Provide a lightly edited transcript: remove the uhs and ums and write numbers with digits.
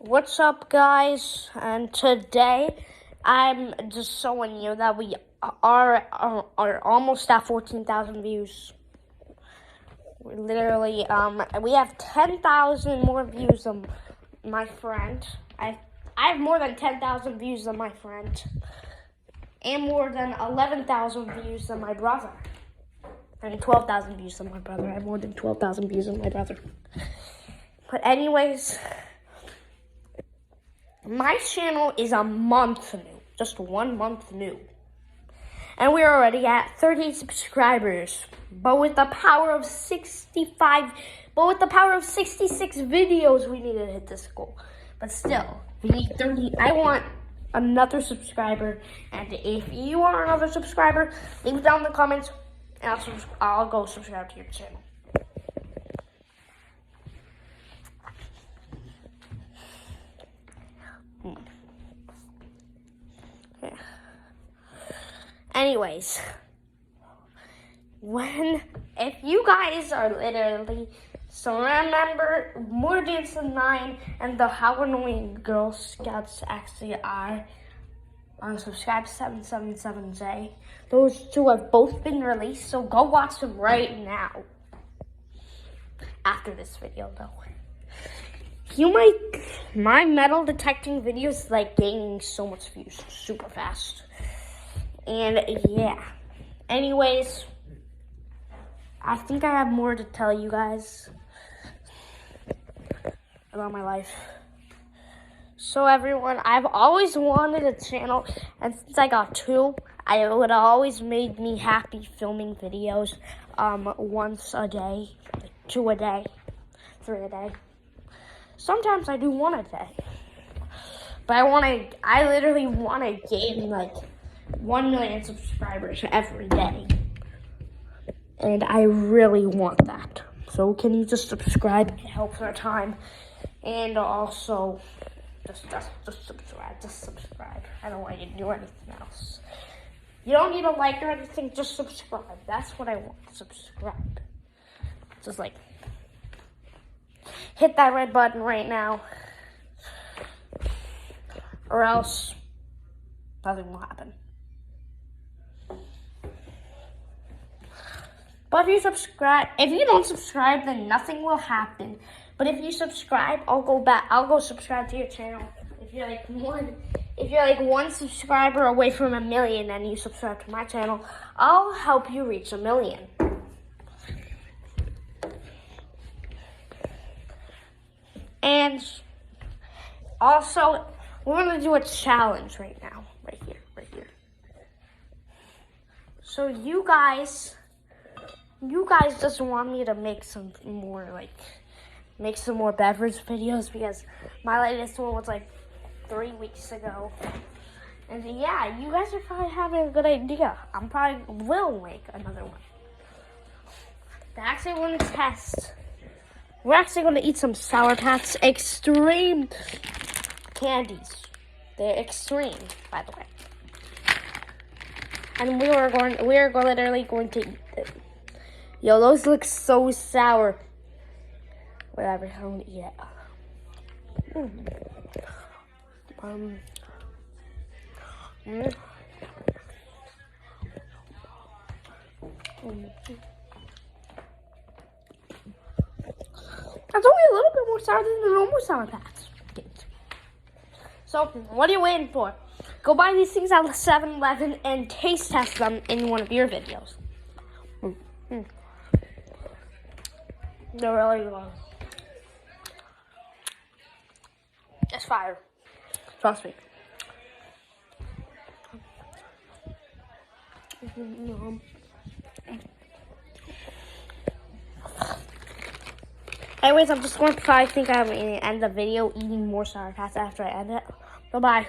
What's up, guys? And today I'm just showing you that we are almost at 14,000 views. We literally we have 10,000 more views than my friend. I have more than 10,000 views than my friend, and more than 11,000 views than my brother, and 12,000 views than my brother. I have more than 12,000 views than my brother. But anyways, my channel is a month new, just 1 month new. And we're already at 30 subscribers. But with the power of 66 videos, we need to hit this goal. But still, we need 30. I want another subscriber. And if you want another subscriber, leave it down in the comments, and I'll go subscribe to your channel. Yeah. Anyways, if you guys are literally, so remember, More Dance Than 9 and the How Annoying Girl Scouts actually are on Subscribe 777J. Those two have both been released, so go watch them right now. After this video, though. My metal detecting videos like gaining so much views super fast. And yeah. Anyways, I think I have more to tell you guys about my life. So everyone, I've always wanted a channel, and since I got 2, it would always made me happy filming videos once a day, 2 a day, 3 a day. Sometimes I do 1 a day. But I literally want to gain like 1 million subscribers every day. And I really want that. So can you just subscribe? It helps our time. And also, just subscribe. Just subscribe. I don't want you to do anything else. You don't need to like or anything. Just subscribe. That's what I want. Subscribe. Just like, hit that red button right now. Or else, nothing will happen. But if you don't subscribe, then nothing will happen. But if you subscribe, I'll go subscribe to your channel. If you're like one subscriber away from 1 million and you subscribe to my channel, I'll help you reach 1 million. And also, we're gonna do a challenge right now, right here. So you guys just want me to make some more beverage videos, because my latest one was like 3 weeks ago. And yeah, you guys are probably having a good idea. I'm probably will make another one. They're actually going to test. We're actually going to eat some Sour Patch Extreme candies. They're extreme, by the way. And we are literally going to eat them. Yo, those look so sour. Whatever, I'm gonna eat it. That's only a little bit more sour than the normal Sour Patch. So, what are you waiting for? Go buy these things at 7-Eleven and taste test them in one of your videos. They're really good. It's fire. Trust me. Anyways, I'm just going to end the video eating more Sour Patch after I end it. Bye-bye.